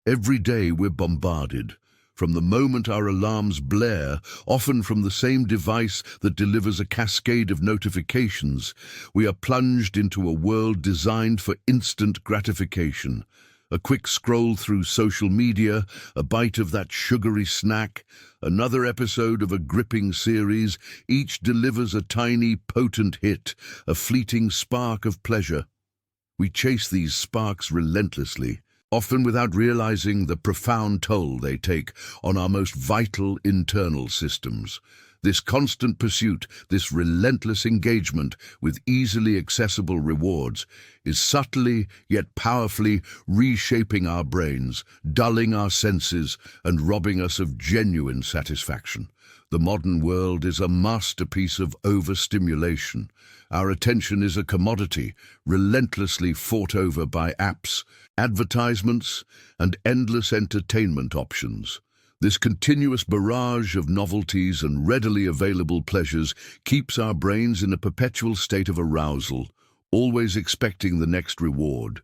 Every day we're bombarded. From the moment our alarms blare, often from the same device that delivers a cascade of notifications, we are plunged into a world designed for instant gratification. A quick scroll through social media, a bite of that sugary snack, another episode of a gripping series, each delivers a tiny, potent hit, a fleeting spark of pleasure. We chase these sparks relentlessly, often without realizing the profound toll they take on our most vital internal systems. This constant pursuit, this relentless engagement with easily accessible rewards, is subtly yet powerfully reshaping our brains, dulling our senses, and robbing us of genuine satisfaction. The modern world is a masterpiece of overstimulation. Our attention is a commodity, relentlessly fought over by apps, advertisements, and endless entertainment options. This continuous barrage of novelties and readily available pleasures keeps our brains in a perpetual state of arousal, always expecting the next reward.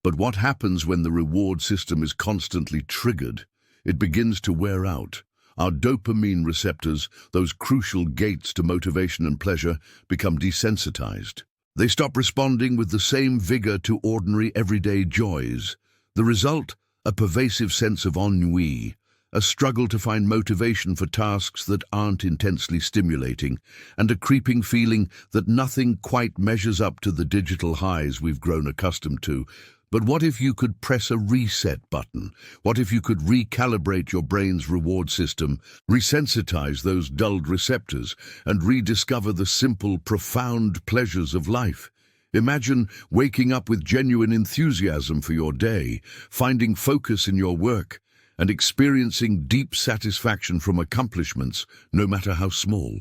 But what happens when the reward system is constantly triggered? It begins to wear out. Our dopamine receptors, those crucial gates to motivation and pleasure, become desensitized. They stop responding with the same vigor to ordinary everyday joys. The result, a pervasive sense of ennui, a struggle to find motivation for tasks that aren't intensely stimulating, and a creeping feeling that nothing quite measures up to the digital highs we've grown accustomed to. But what if you could press a reset button? What if you could recalibrate your brain's reward system, resensitize those dulled receptors, and rediscover the simple, profound pleasures of life? Imagine waking up with genuine enthusiasm for your day, finding focus in your work, and experiencing deep satisfaction from accomplishments, no matter how small.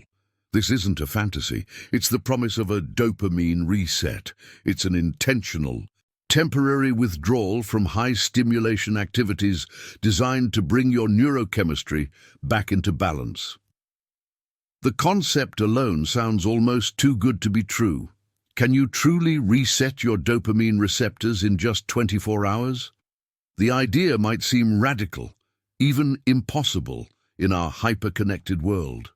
This isn't a fantasy. It's the promise of a dopamine reset. It's an intentional, temporary withdrawal from high-stimulation activities designed to bring your neurochemistry back into balance. The concept alone sounds almost too good to be true. Can you truly reset your dopamine receptors in just 24 hours? The idea might seem radical, even impossible, in our hyper-connected world.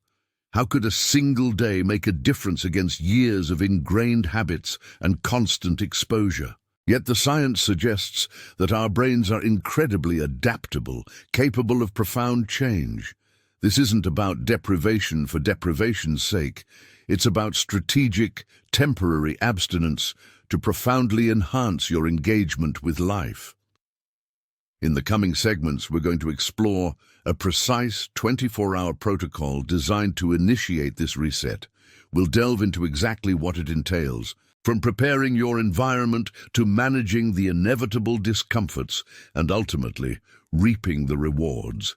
How could a single day make a difference against years of ingrained habits and constant exposure? Yet the science suggests that our brains are incredibly adaptable, capable of profound change. This isn't about deprivation for deprivation's sake. It's about strategic, temporary abstinence to profoundly enhance your engagement with life. In the coming segments, we're going to explore a precise 24-hour protocol designed to initiate this reset. We'll delve into exactly what it entails, from preparing your environment to managing the inevitable discomforts and ultimately reaping the rewards.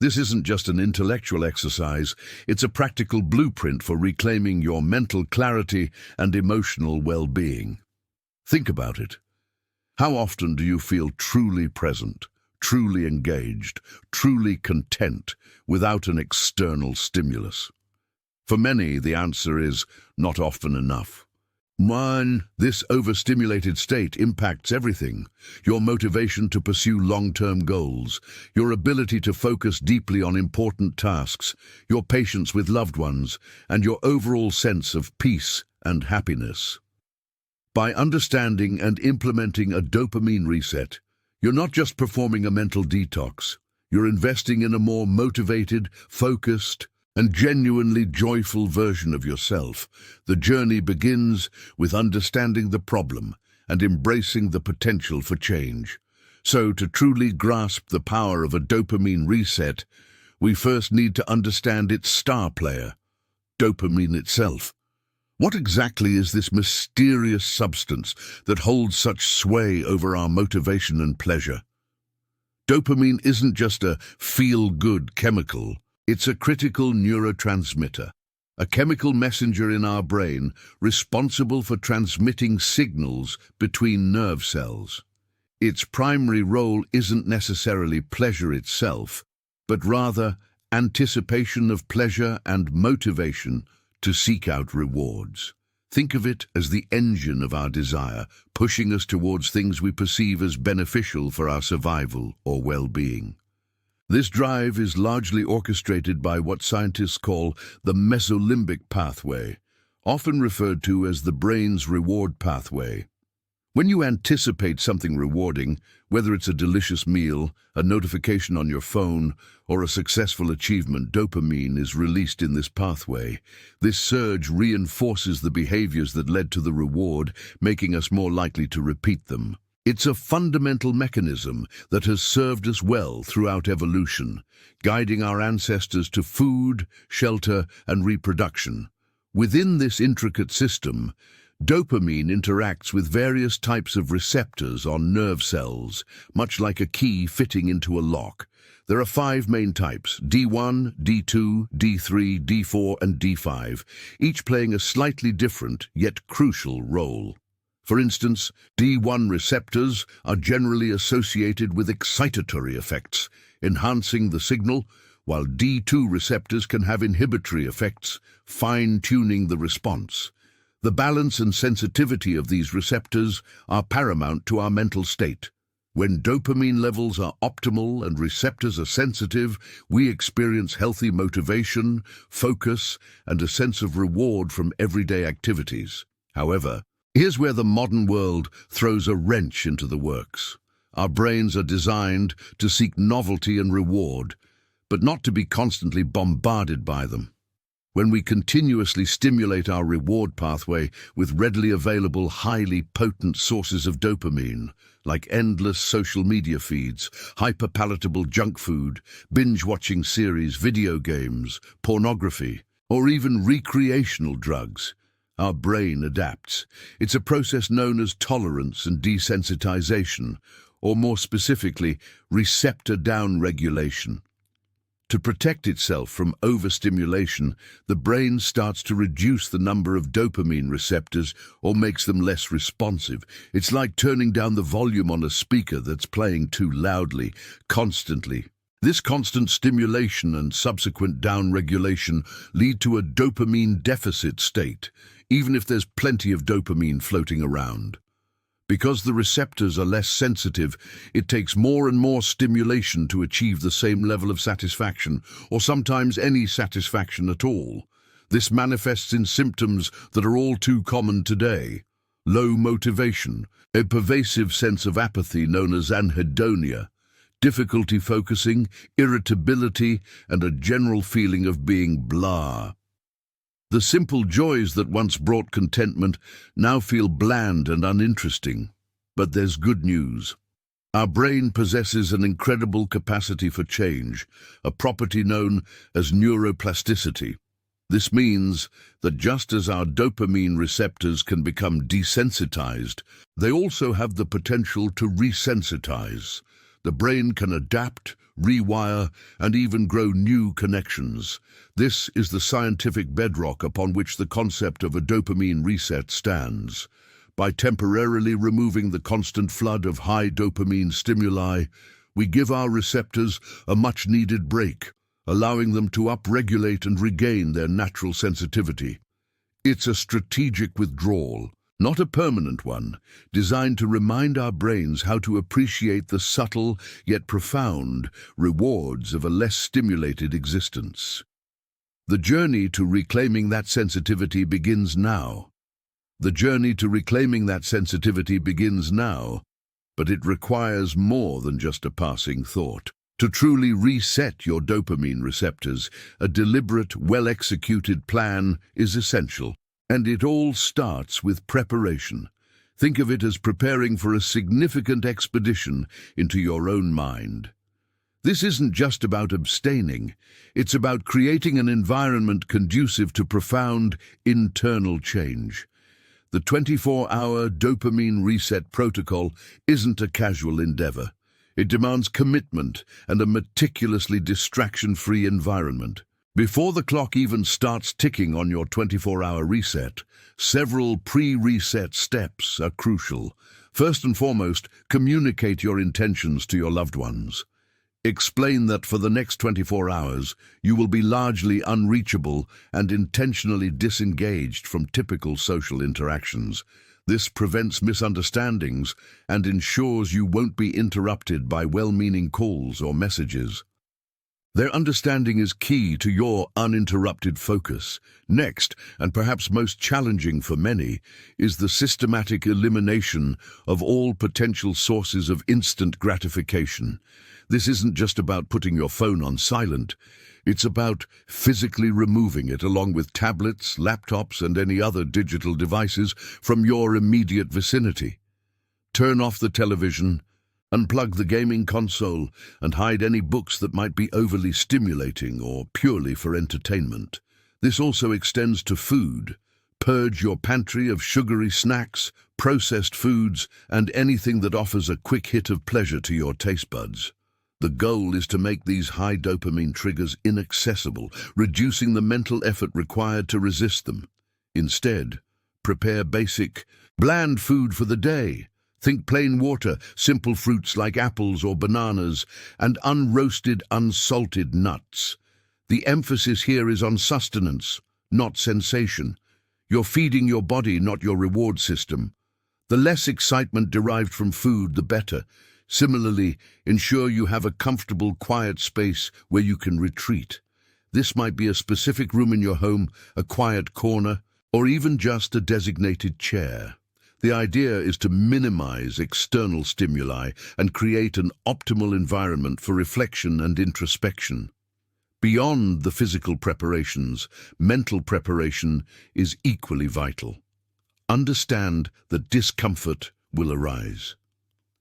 This isn't just an intellectual exercise, it's a practical blueprint for reclaiming your mental clarity and emotional well-being. Think about it. How often do you feel truly present, truly engaged, truly content without an external stimulus? For many, the answer is not often enough. This overstimulated state impacts everything: your motivation to pursue long-term goals, your ability to focus deeply on important tasks, your patience with loved ones, and your overall sense of peace and happiness. By understanding and implementing a dopamine reset, you're not just performing a mental detox, you're investing in a more motivated, focused, and genuinely joyful version of yourself. The journey begins with understanding the problem and embracing the potential for change. So, to truly grasp the power of a dopamine reset, we first need to understand its star player, dopamine itself. What exactly is this mysterious substance that holds such sway over our motivation and pleasure? Dopamine isn't just a feel-good chemical. It's a critical neurotransmitter, a chemical messenger in our brain responsible for transmitting signals between nerve cells. Its primary role isn't necessarily pleasure itself, but rather anticipation of pleasure and motivation to seek out rewards. Think of it as the engine of our desire, pushing us towards things we perceive as beneficial for our survival or well-being. This drive is largely orchestrated by what scientists call the mesolimbic pathway, often referred to as the brain's reward pathway. When you anticipate something rewarding, whether it's a delicious meal, a notification on your phone, or a successful achievement, dopamine is released in this pathway. This surge reinforces the behaviors that led to the reward, making us more likely to repeat them. It's a fundamental mechanism that has served us well throughout evolution, guiding our ancestors to food, shelter, and reproduction. Within this intricate system, dopamine interacts with various types of receptors on nerve cells, much like a key fitting into a lock. There are 5 main types: D1, D2, D3, D4, and D5, each playing a slightly different yet crucial role. For instance, D1 receptors are generally associated with excitatory effects, enhancing the signal, while D2 receptors can have inhibitory effects, fine-tuning the response. The balance and sensitivity of these receptors are paramount to our mental state. When dopamine levels are optimal and receptors are sensitive, we experience healthy motivation, focus, and a sense of reward from everyday activities. However, here's where the modern world throws a wrench into the works. Our brains are designed to seek novelty and reward, but not to be constantly bombarded by them. When we continuously stimulate our reward pathway with readily available, highly potent sources of dopamine, like endless social media feeds, hyperpalatable junk food, binge-watching series, video games, pornography, or even recreational drugs, our brain adapts. It's a process known as tolerance and desensitization, or more specifically, receptor downregulation. To protect itself from overstimulation, the brain starts to reduce the number of dopamine receptors or makes them less responsive. It's like turning down the volume on a speaker that's playing too loudly, constantly. This constant stimulation and subsequent downregulation lead to a dopamine deficit state, even if there's plenty of dopamine floating around. Because the receptors are less sensitive, it takes more and more stimulation to achieve the same level of satisfaction, or sometimes any satisfaction at all. This manifests in symptoms that are all too common today: low motivation, a pervasive sense of apathy known as anhedonia, difficulty focusing, irritability, and a general feeling of being blah. The simple joys that once brought contentment now feel bland and uninteresting. But there's good news. Our brain possesses an incredible capacity for change, a property known as neuroplasticity. This means that just as our dopamine receptors can become desensitized, they also have the potential to resensitize. The brain can adapt, rewire, and even grow new connections. This is the scientific bedrock upon which the concept of a dopamine reset stands. By temporarily removing the constant flood of high dopamine stimuli, we give our receptors a much-needed break, allowing them to upregulate and regain their natural sensitivity. It's a strategic withdrawal, not a permanent one, designed to remind our brains how to appreciate the subtle yet profound rewards of a less stimulated existence. The journey to reclaiming that sensitivity begins now. The journey to reclaiming that sensitivity begins now, but it requires more than just a passing thought. To truly reset your dopamine receptors, a deliberate, well-executed plan is essential. And it all starts with preparation. Think of it as preparing for a significant expedition into your own mind. This isn't just about abstaining, it's about creating an environment conducive to profound internal change. The 24-hour Dopamine Reset Protocol isn't a casual endeavor. It demands commitment and a meticulously distraction-free environment. Before the clock even starts ticking on your 24-hour reset, several pre-reset steps are crucial. First and foremost, communicate your intentions to your loved ones. Explain that for the next 24 hours, you will be largely unreachable and intentionally disengaged from typical social interactions. This prevents misunderstandings and ensures you won't be interrupted by well-meaning calls or messages. Their understanding is key to your uninterrupted focus. Next, and perhaps most challenging for many, is the systematic elimination of all potential sources of instant gratification. This isn't just about putting your phone on silent. It's about physically removing it along with tablets, laptops, and any other digital devices from your immediate vicinity. Turn off the television, unplug the gaming console, and hide any books that might be overly stimulating or purely for entertainment. This also extends to food. Purge your pantry of sugary snacks, processed foods, and anything that offers a quick hit of pleasure to your taste buds. The goal is to make these high dopamine triggers inaccessible, reducing the mental effort required to resist them. Instead, prepare basic, bland food for the day. Think plain water, simple fruits like apples or bananas, and unroasted, unsalted nuts. The emphasis here is on sustenance, not sensation. You're feeding your body, not your reward system. The less excitement derived from food, the better. Similarly, ensure you have a comfortable, quiet space where you can retreat. This might be a specific room in your home, a quiet corner, or even just a designated chair. The idea is to minimize external stimuli and create an optimal environment for reflection and introspection. Beyond the physical preparations, mental preparation is equally vital. Understand that discomfort will arise.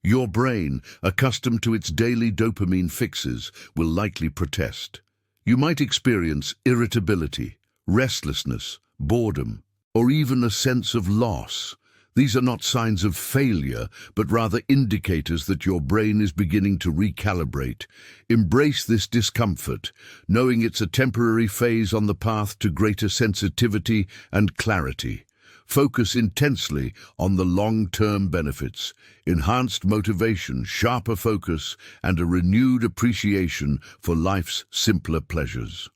Your brain, accustomed to its daily dopamine fixes, will likely protest. You might experience irritability, restlessness, boredom, or even a sense of loss. These are not signs of failure, but rather indicators that your brain is beginning to recalibrate. Embrace this discomfort, knowing it's a temporary phase on the path to greater sensitivity and clarity. Focus intensely on the long-term benefits, enhanced motivation, sharper focus, and a renewed appreciation for life's simpler pleasures.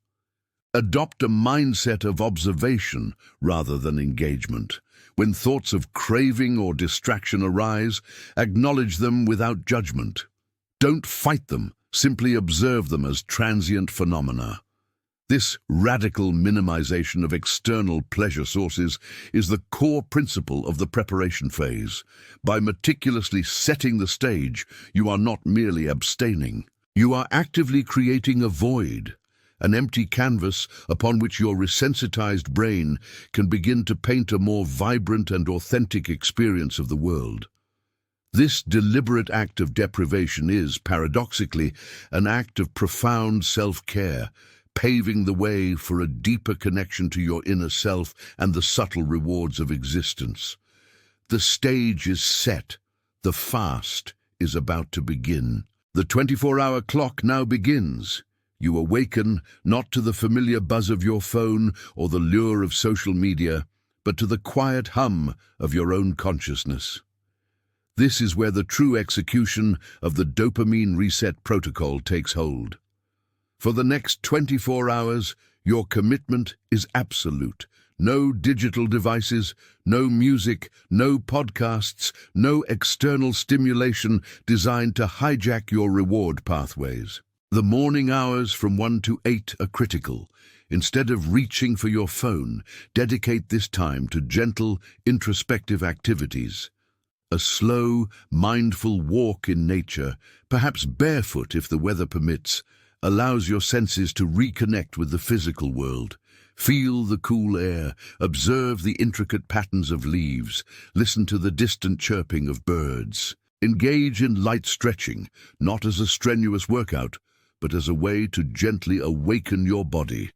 Adopt a mindset of observation rather than engagement. When thoughts of craving or distraction arise, acknowledge them without judgment. Don't fight them, simply observe them as transient phenomena. This radical minimization of external pleasure sources is the core principle of the preparation phase. By meticulously setting the stage, you are not merely abstaining. You are actively creating a void, an empty canvas upon which your resensitized brain can begin to paint a more vibrant and authentic experience of the world. This deliberate act of deprivation is, paradoxically, an act of profound self-care, paving the way for a deeper connection to your inner self and the subtle rewards of existence. The stage is set. The fast is about to begin. The 24-hour clock now begins. You awaken not to the familiar buzz of your phone or the lure of social media, but to the quiet hum of your own consciousness. This is where the true execution of the Dopamine Reset Protocol takes hold. For the next 24 hours, your commitment is absolute. No digital devices, no music, no podcasts, no external stimulation designed to hijack your reward pathways. The morning hours from 1 to 8 are critical. Instead of reaching for your phone, dedicate this time to gentle, introspective activities. A slow, mindful walk in nature, perhaps barefoot if the weather permits, allows your senses to reconnect with the physical world. Feel the cool air, observe the intricate patterns of leaves, listen to the distant chirping of birds. Engage in light stretching, not as a strenuous workout, but as a way to gently awaken your body.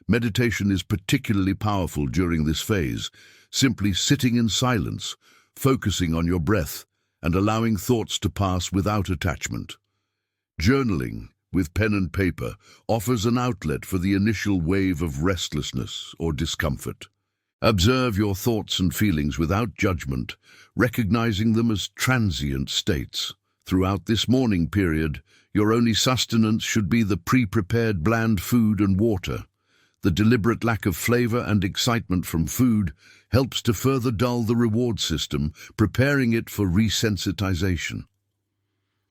Meditation is particularly powerful during this phase, simply sitting in silence, focusing on your breath, and allowing thoughts to pass without attachment. Journaling, with pen and paper, offers an outlet for the initial wave of restlessness or discomfort. Observe your thoughts and feelings without judgment, recognizing them as transient states. Throughout this morning period, your only sustenance should be the pre-prepared bland food and water. The deliberate lack of flavor and excitement from food helps to further dull the reward system, preparing it for resensitization.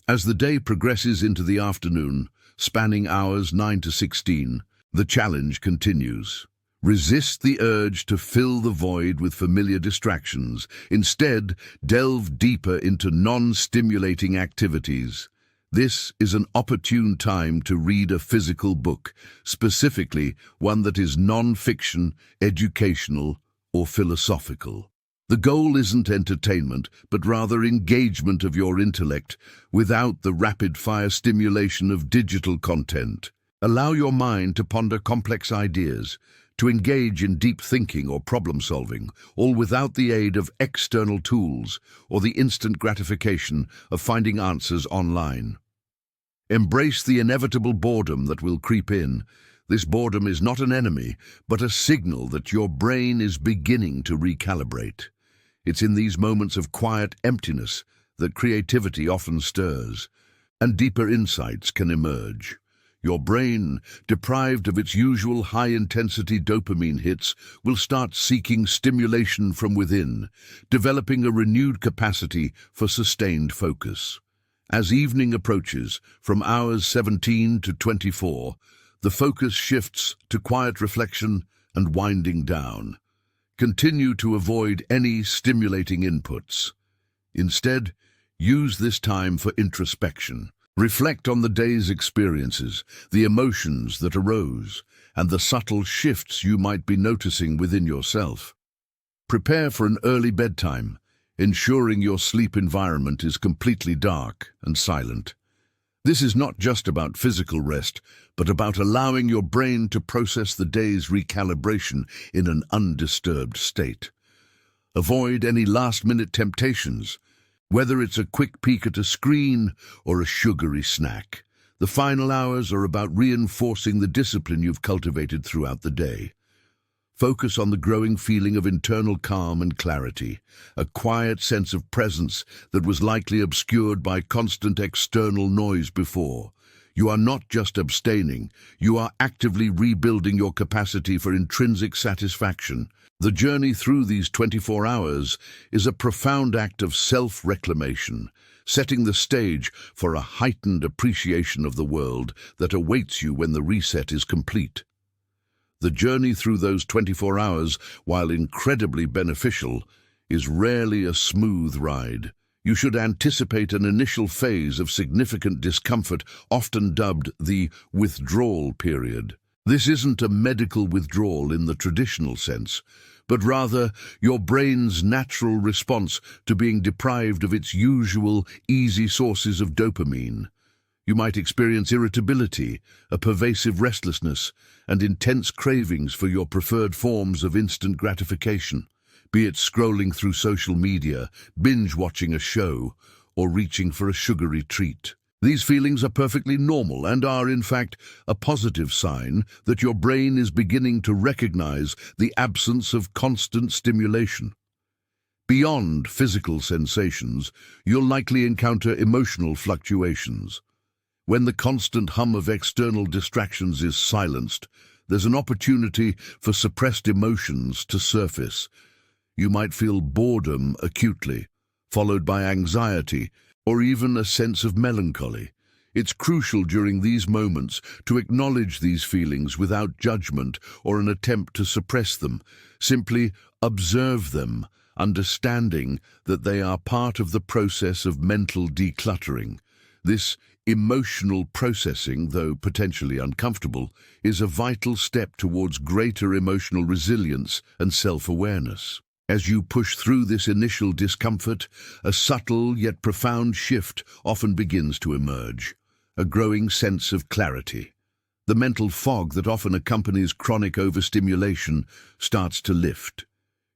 As the day progresses into the afternoon, spanning hours 9 to 16, the challenge continues. Resist the urge to fill the void with familiar distractions. Instead, delve deeper into non-stimulating activities. This is an opportune time to read a physical book, specifically one that is non-fiction, educational, or philosophical. The goal isn't entertainment, but rather engagement of your intellect without the rapid-fire stimulation of digital content. Allow your mind to ponder complex ideas, to engage in deep thinking or problem-solving, all without the aid of external tools or the instant gratification of finding answers online. Embrace the inevitable boredom that will creep in. This boredom is not an enemy, but a signal that your brain is beginning to recalibrate. It's in these moments of quiet emptiness that creativity often stirs, and deeper insights can emerge. Your brain, deprived of its usual high-intensity dopamine hits, will start seeking stimulation from within, developing a renewed capacity for sustained focus. As evening approaches, from hours 17 to 24, the focus shifts to quiet reflection and winding down. Continue to avoid any stimulating inputs. Instead, use this time for introspection. Reflect on the day's experiences, the emotions that arose, and the subtle shifts you might be noticing within yourself. Prepare for an early bedtime, ensuring your sleep environment is completely dark and silent. This is not just about physical rest, but about allowing your brain to process the day's recalibration in an undisturbed state. Avoid any last-minute temptations, whether it's a quick peek at a screen or a sugary snack. The final hours are about reinforcing the discipline you've cultivated throughout the day. Focus on the growing feeling of internal calm and clarity, a quiet sense of presence that was likely obscured by constant external noise before. You are not just abstaining, you are actively rebuilding your capacity for intrinsic satisfaction. The journey through these 24 hours is a profound act of self-reclamation, setting the stage for a heightened appreciation of the world that awaits you when the reset is complete. The journey through those 24 hours, while incredibly beneficial, is rarely a smooth ride. You should anticipate an initial phase of significant discomfort, often dubbed the withdrawal period. This isn't a medical withdrawal in the traditional sense, but rather your brain's natural response to being deprived of its usual, easy sources of dopamine. You might experience irritability, a pervasive restlessness, and intense cravings for your preferred forms of instant gratification, be it scrolling through social media, binge-watching a show, or reaching for a sugary treat. These feelings are perfectly normal and are, in fact, a positive sign that your brain is beginning to recognize the absence of constant stimulation. Beyond physical sensations, you'll likely encounter emotional fluctuations. When the constant hum of external distractions is silenced, there's an opportunity for suppressed emotions to surface. You might feel boredom acutely, followed by anxiety, or even a sense of melancholy. It's crucial during these moments to acknowledge these feelings without judgment or an attempt to suppress them. Simply observe them, understanding that they are part of the process of mental decluttering. This emotional processing, though potentially uncomfortable, is a vital step towards greater emotional resilience and self-awareness. As you push through this initial discomfort, a subtle yet profound shift often begins to emerge, a growing sense of clarity. The mental fog that often accompanies chronic overstimulation starts to lift.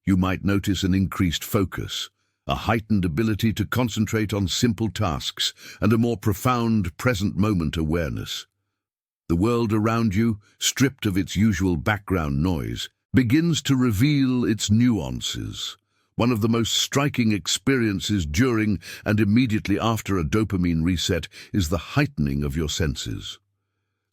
You might notice an increased focus, a heightened ability to concentrate on simple tasks, and a more profound present-moment awareness. The world around you, stripped of its usual background noise, begins to reveal its nuances. One of the most striking experiences during and immediately after a dopamine reset is the heightening of your senses.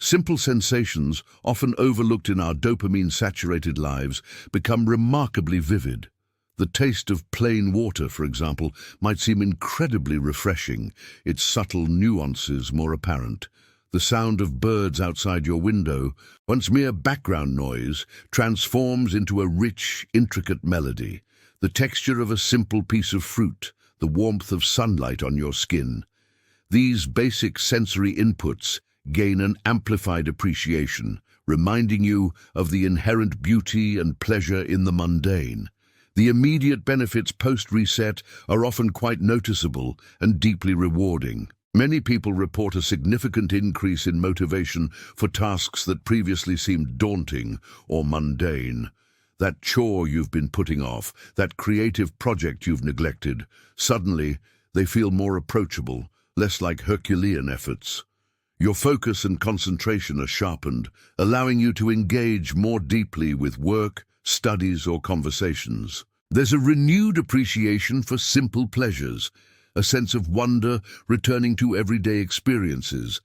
Simple sensations, often overlooked in our dopamine-saturated lives, become remarkably vivid. The taste of plain water, for example, might seem incredibly refreshing, its subtle nuances more apparent. The sound of birds outside your window, once mere background noise, transforms into a rich, intricate melody. The texture of a simple piece of fruit, the warmth of sunlight on your skin. These basic sensory inputs gain an amplified appreciation, reminding you of the inherent beauty and pleasure in the mundane. The immediate benefits post-reset are often quite noticeable and deeply rewarding. Many people report a significant increase in motivation for tasks that previously seemed daunting or mundane. That chore you've been putting off, that creative project you've neglected, suddenly they feel more approachable, less like Herculean efforts. Your focus and concentration are sharpened, allowing you to engage more deeply with work, studies, or conversations. There's a renewed appreciation for simple pleasures, a sense of wonder returning to everyday experiences.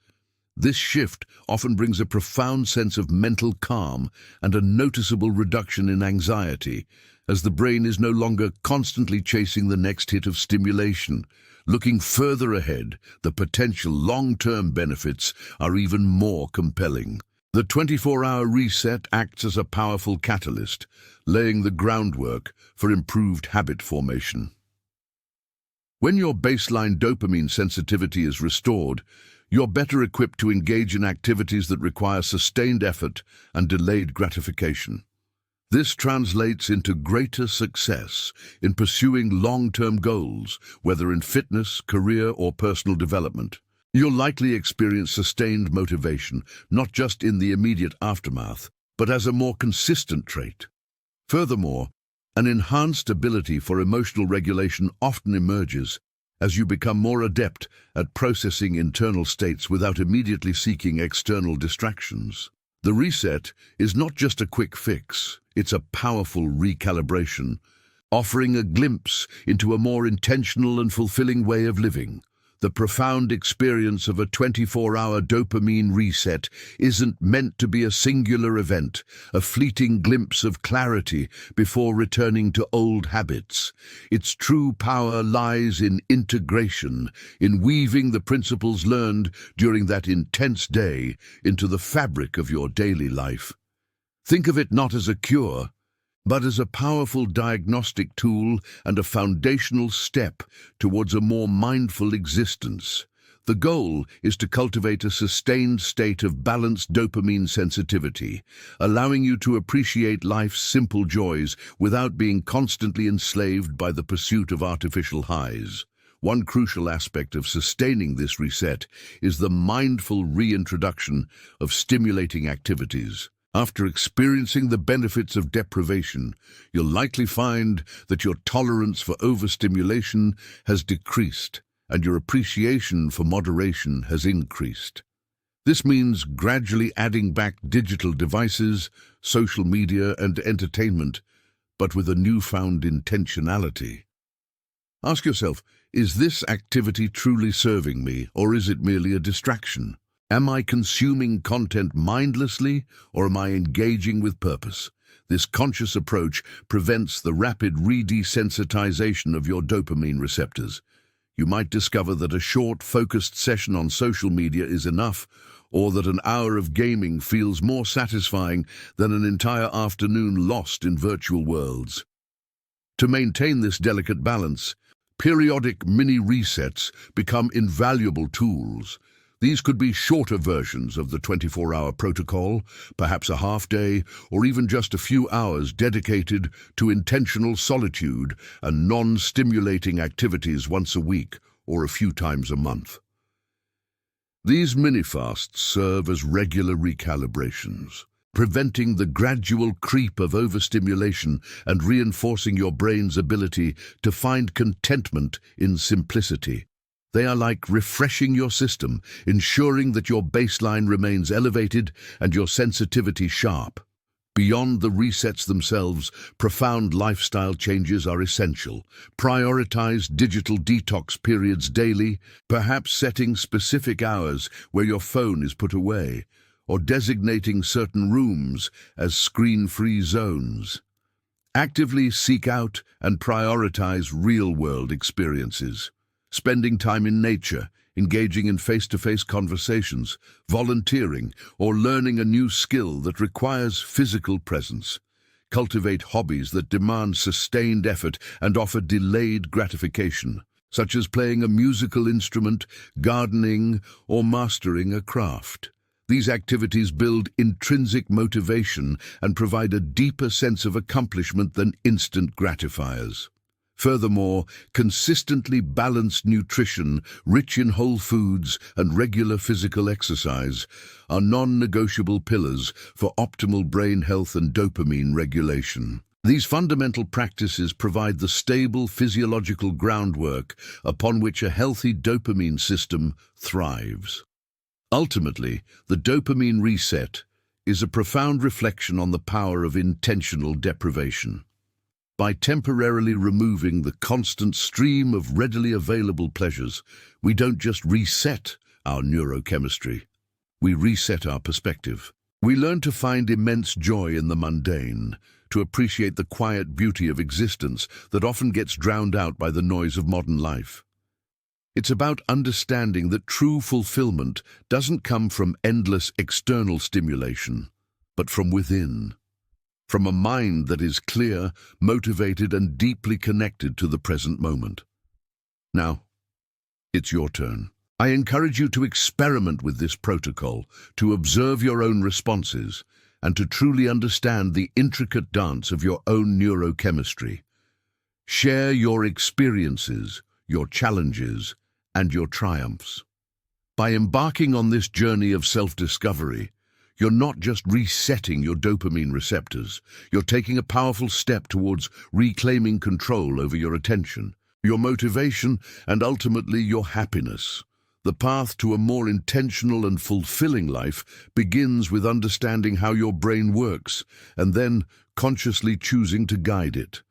This shift often brings a profound sense of mental calm and a noticeable reduction in anxiety, as the brain is no longer constantly chasing the next hit of stimulation. Looking further ahead, the potential long-term benefits are even more compelling. The 24-hour reset acts as a powerful catalyst, laying the groundwork for improved habit formation. When your baseline dopamine sensitivity is restored, you're better equipped to engage in activities that require sustained effort and delayed gratification. This translates into greater success in pursuing long-term goals, whether in fitness, career, or personal development. You'll likely experience sustained motivation, not just in the immediate aftermath, but as a more consistent trait. Furthermore, an enhanced ability for emotional regulation often emerges as you become more adept at processing internal states without immediately seeking external distractions. The reset is not just a quick fix, it's a powerful recalibration, offering a glimpse into a more intentional and fulfilling way of living. The profound experience of a 24-hour dopamine reset isn't meant to be a singular event, a fleeting glimpse of clarity before returning to old habits. Its true power lies in integration, in weaving the principles learned during that intense day into the fabric of your daily life. Think of it not as a cure, but as a powerful diagnostic tool and a foundational step towards a more mindful existence. The goal is to cultivate a sustained state of balanced dopamine sensitivity, allowing you to appreciate life's simple joys without being constantly enslaved by the pursuit of artificial highs. One crucial aspect of sustaining this reset is the mindful reintroduction of stimulating activities. After experiencing the benefits of deprivation, you'll likely find that your tolerance for overstimulation has decreased and your appreciation for moderation has increased. This means gradually adding back digital devices, social media, and entertainment, but with a newfound intentionality. Ask yourself, is this activity truly serving me, or is it merely a distraction? Am I consuming content mindlessly, or am I engaging with purpose? This conscious approach prevents the rapid redesensitization of your dopamine receptors. You might discover that a short, focused session on social media is enough, or that an hour of gaming feels more satisfying than an entire afternoon lost in virtual worlds. To maintain this delicate balance, periodic mini-resets become invaluable tools. These could be shorter versions of the 24-hour protocol, perhaps a half day, or even just a few hours dedicated to intentional solitude and non-stimulating activities once a week or a few times a month. These mini-fasts serve as regular recalibrations, preventing the gradual creep of overstimulation and reinforcing your brain's ability to find contentment in simplicity. They are like refreshing your system, ensuring that your baseline remains elevated and your sensitivity sharp. Beyond the resets themselves, profound lifestyle changes are essential. Prioritize digital detox periods daily, perhaps setting specific hours where your phone is put away, or designating certain rooms as screen-free zones. Actively seek out and prioritize real-world experiences. Spending time in nature, engaging in face-to-face conversations, volunteering, or learning a new skill that requires physical presence. Cultivate hobbies that demand sustained effort and offer delayed gratification, such as playing a musical instrument, gardening, or mastering a craft. These activities build intrinsic motivation and provide a deeper sense of accomplishment than instant gratifiers. Furthermore, consistently balanced nutrition, rich in whole foods, and regular physical exercise are non-negotiable pillars for optimal brain health and dopamine regulation. These fundamental practices provide the stable physiological groundwork upon which a healthy dopamine system thrives. Ultimately, the dopamine reset is a profound reflection on the power of intentional deprivation. By temporarily removing the constant stream of readily available pleasures, we don't just reset our neurochemistry, we reset our perspective. We learn to find immense joy in the mundane, to appreciate the quiet beauty of existence that often gets drowned out by the noise of modern life. It's about understanding that true fulfillment doesn't come from endless external stimulation, but from within. From a mind that is clear, motivated, and deeply connected to the present moment. Now, it's your turn. I encourage you to experiment with this protocol, to observe your own responses, and to truly understand the intricate dance of your own neurochemistry. Share your experiences, your challenges, and your triumphs. By embarking on this journey of self-discovery, you're not just resetting your dopamine receptors, you're taking a powerful step towards reclaiming control over your attention, your motivation, and ultimately your happiness. The path to a more intentional and fulfilling life begins with understanding how your brain works, and then consciously choosing to guide it.